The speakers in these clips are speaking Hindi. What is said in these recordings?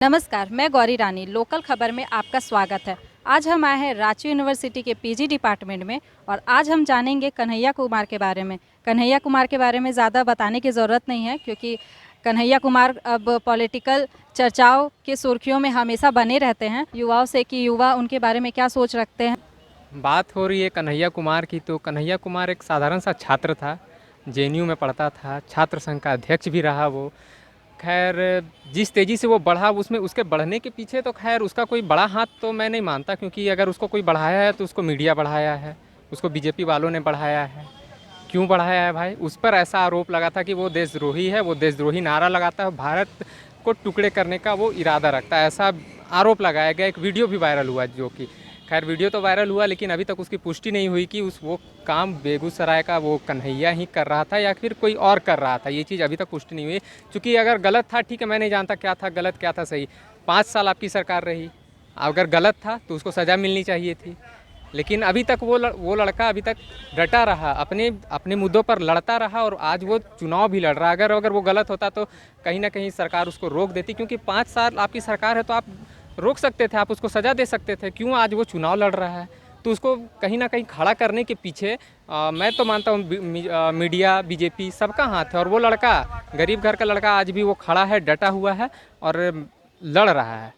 नमस्कार, मैं गौरी रानी। लोकल खबर में आपका स्वागत है। आज हम आए हैं रांची यूनिवर्सिटी के पीजी डिपार्टमेंट में और आज हम जानेंगे कन्हैया कुमार के बारे में। कन्हैया कुमार के बारे में ज़्यादा बताने की ज़रूरत नहीं है क्योंकि कन्हैया कुमार अब पॉलिटिकल चर्चाओं की सुर्खियों में हमेशा बने रहते हैं। युवाओं से कि युवा उनके बारे में क्या सोच रखते हैं। बात हो रही है कन्हैया कुमार की, तो कन्हैया कुमार एक साधारण सा छात्र था, जेएनयू में पढ़ता था, छात्र संघ का अध्यक्ष भी रहा वो। खैर, जिस तेज़ी से वो बढ़ा उसमें उसके बढ़ने के पीछे तो खैर उसका कोई बड़ा हाथ तो मैं नहीं मानता, क्योंकि अगर उसको कोई बढ़ाया है तो उसको मीडिया बढ़ाया है, उसको बीजेपी वालों ने बढ़ाया है। क्यों बढ़ाया है भाई? उस पर ऐसा आरोप लगा था कि वो देशद्रोही है, वो देशद्रोही नारा लगाता है, भारत को टुकड़े करने का वो इरादा रखता है, ऐसा आरोप लगाया गया। एक वीडियो भी वायरल हुआ, जो कि खैर वीडियो तो वायरल हुआ लेकिन अभी तक उसकी पुष्टि नहीं हुई कि वो काम बेगूसराय का वो कन्हैया ही कर रहा था या फिर कोई और कर रहा था। ये चीज़ अभी तक पुष्टि नहीं हुई, क्योंकि अगर गलत था, ठीक है, मैं नहीं जानता क्या था गलत क्या था सही। 5 साल आपकी सरकार रही, अगर गलत था तो उसको सज़ा मिलनी चाहिए थी, लेकिन अभी तक वो लड़का अभी तक डटा रहा, अपने अपने मुद्दों पर लड़ता रहा और आज वो चुनाव भी लड़ रहा। अगर वो गलत होता तो कहीं ना कहीं सरकार उसको रोक देती, क्योंकि 5 साल आपकी सरकार है तो आप रोक सकते थे, आप उसको सज़ा दे सकते थे। क्यों आज वो चुनाव लड़ रहा है? तो उसको कहीं ना कहीं खड़ा करने के पीछे मैं तो मानता हूँ मीडिया, बीजेपी सबका हाथ है। और वो लड़का गरीब घर का लड़का आज भी वो खड़ा है, डटा हुआ है और लड़ रहा है,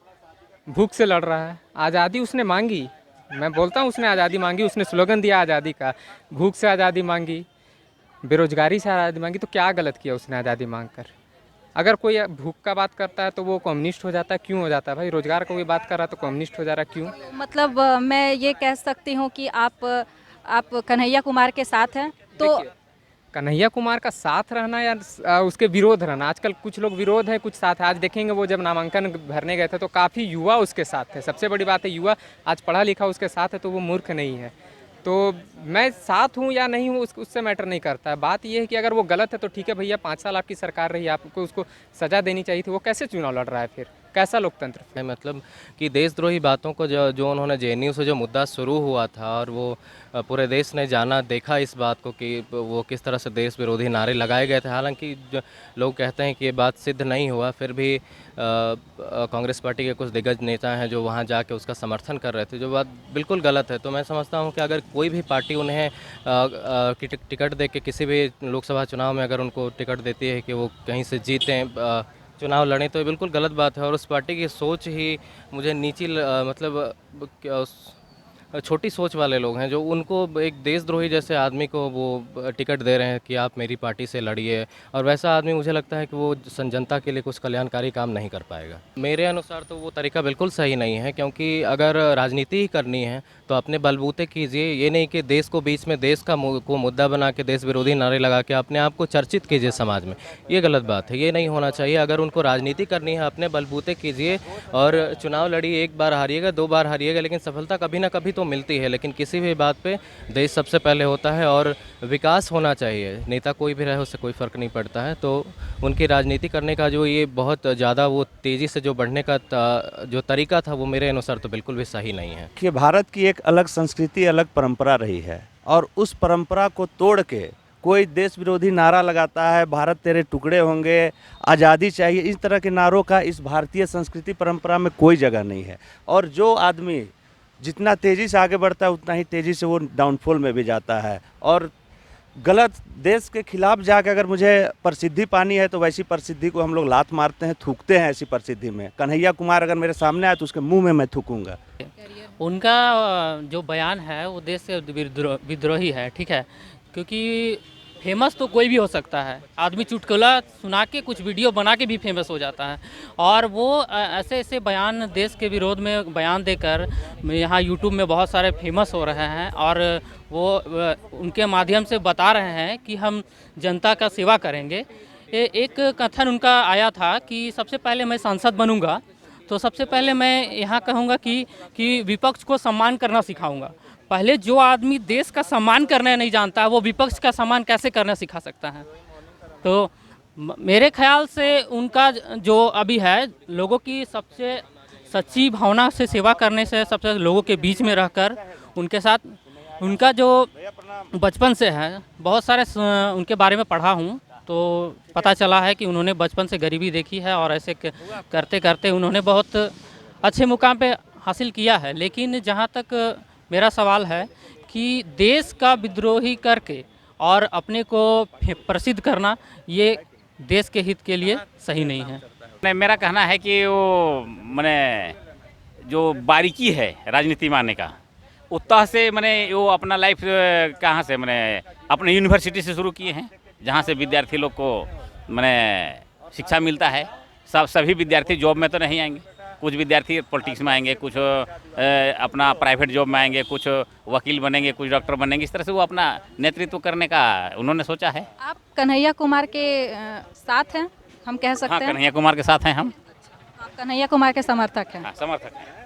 भूख से लड़ रहा है। आज़ादी उसने मांगी, मैं बोलता हूँ उसने आज़ादी मांगी, उसने स्लोगन दिया आज़ादी का, भूख से आज़ादी मांगी, बेरोजगारी से आज़ादी मांगी। तो क्या गलत किया उसने आज़ादी मांग कर? अगर कोई भूख का बात करता है तो वो कम्युनिस्ट हो जाता है, क्यों हो जाता है भाई? रोजगार का कोई बात कर रहा है तो कम्युनिस्ट हो जा रहा है, क्यों? मतलब मैं ये कह सकती हूँ कि आप कन्हैया कुमार के साथ हैं तो देखिए, कन्हैया कुमार का साथ रहना या उसके विरोध रहना, आजकल कुछ लोग विरोध है, कुछ साथ है। आज देखेंगे वो जब नामांकन भरने गए थे तो काफ़ी युवा उसके साथ थे। सबसे बड़ी बात है, युवा आज पढ़ा लिखा उसके साथ है तो वो मूर्ख नहीं है। तो मैं साथ हूँ या नहीं हूँ उससे मैटर नहीं करता है। बात ये है कि अगर वो गलत है तो ठीक है भैया, 5 साल आपकी सरकार रही, आपको उसको सज़ा देनी चाहिए थी। वो कैसे चुनाव लड़ रहा है फिर? कैसा लोकतंत्र फिर? है मतलब कि देशद्रोही बातों को जो जो उन्होंने जेएनयू से जो मुद्दा शुरू हुआ था और वो पूरे देश ने जाना देखा इस बात को कि वो किस तरह से देश विरोधी नारे लगाए गए थे। हालांकि जो लोग कहते हैं कि ये बात सिद्ध नहीं हुआ, फिर भी कांग्रेस पार्टी के कुछ दिग्गज नेता हैं जो वहां जाके उसका समर्थन कर रहे थे, जो बात बिल्कुल गलत है। तो मैं समझता हूं कि अगर कोई भी पार्टी उन्हें टिकट दे के किसी भी लोकसभा चुनाव में अगर उनको टिकट देती है कि वो कहीं से जीतें, चुनाव लड़ें, तो ये बिल्कुल गलत बात है। और उस पार्टी की सोच ही मुझे मतलब छोटी सोच वाले लोग हैं जो उनको एक देशद्रोही जैसे आदमी को वो टिकट दे रहे हैं कि आप मेरी पार्टी से लड़िए, और वैसा आदमी मुझे लगता है कि वो जनता के लिए कुछ कल्याणकारी काम नहीं कर पाएगा। मेरे अनुसार तो वो तरीका बिल्कुल सही नहीं है, क्योंकि अगर राजनीति ही करनी है तो अपने बलबूते कीजिए, ये नहीं कि देश को बीच में देश का को मुद्दा बना के देश विरोधी नारे लगा के अपने आप को चर्चित कीजिए समाज में। ये गलत बात है, ये नहीं होना चाहिए। अगर उनको राजनीति करनी है अपने बलबूते कीजिए और चुनाव लड़िए, 1 बार हारिएगा 2 बार हारिएगा, लेकिन सफलता कभी ना कभी तो मिलती है। लेकिन किसी भी बात पे देश सबसे पहले होता है और विकास होना चाहिए। नेता कोई भी रहे, उससे कोई फ़र्क नहीं पड़ता है। तो उनकी राजनीति करने का जो ये बहुत ज़्यादा वो तेज़ी से जो बढ़ने का जो तरीका था, वो मेरे अनुसार तो बिल्कुल भी सही नहीं है। कि भारत की एक अलग संस्कृति, अलग परंपरा रही है और उस परंपरा को तोड़ के कोई देश विरोधी नारा लगाता है, भारत तेरे टुकड़े होंगे, आज़ादी चाहिए, इस तरह के नारों का इस भारतीय संस्कृति परंपरा में कोई जगह नहीं है। और जो आदमी जितना तेज़ी से आगे बढ़ता है उतना ही तेज़ी से वो डाउनफॉल में भी जाता है। और गलत देश के खिलाफ जाके अगर मुझे प्रसिद्धि पानी है तो वैसी प्रसिद्धि को हम लोग लात मारते हैं, थूकते हैं ऐसी प्रसिद्धि में। कन्हैया कुमार अगर मेरे सामने आए तो उसके मुंह में मैं थूकूंगा। उनका जो बयान है वो देश से विद्रोही है, ठीक है, क्योंकि फेमस तो कोई भी हो सकता है। आदमी चुटकुला सुना के कुछ वीडियो बना के भी फेमस हो जाता है, और वो ऐसे ऐसे बयान देश के विरोध में बयान देकर यहाँ यूट्यूब में बहुत सारे फेमस हो रहे हैं। और वो उनके माध्यम से बता रहे हैं कि हम जनता का सेवा करेंगे। एक कथन उनका आया था कि सबसे पहले मैं सांसद बनूंगा तो सबसे पहले मैं यहाँ कहूँगा कि विपक्ष को सम्मान करना सिखाऊंगा। पहले जो आदमी देश का सम्मान करना नहीं जानता, वो विपक्ष का सम्मान कैसे करना सिखा सकता है? तो मेरे ख्याल से उनका जो अभी है, लोगों की सबसे सच्ची भावना से सेवा करने से, सबसे लोगों के बीच में रहकर उनके साथ, उनका जो बचपन से है, बहुत सारे उनके बारे में पढ़ा हूँ तो पता चला है कि उन्होंने बचपन से गरीबी देखी है और ऐसे करते करते उन्होंने बहुत अच्छे मुकाम पे हासिल किया है। लेकिन जहाँ तक मेरा सवाल है कि देश का विद्रोही करके और अपने को प्रसिद्ध करना ये देश के हित के लिए सही नहीं है। मेरा कहना है कि वो मैंने जो बारीकी है राजनीति मानने का उत्साह से मैंने वो अपना लाइफ कहाँ से मैंने अपने यूनिवर्सिटी से शुरू किए हैं, जहाँ से विद्यार्थी लोग को मैंने शिक्षा मिलता है। सभी विद्यार्थी जॉब में तो नहीं आएंगे, कुछ विद्यार्थी पॉलिटिक्स में आएंगे, कुछ अपना प्राइवेट जॉब में आएंगे, कुछ वकील बनेंगे, कुछ डॉक्टर बनेंगे। इस तरह से वो अपना नेतृत्व करने का उन्होंने सोचा है। आप कन्हैया कुमार के साथ हैं, हम कह सकते हाँ, हैं? कन्हैया कुमार के साथ हैं हम। आप कन्हैया कुमार के समर्थक हैं? हाँ, समर्थक हैं।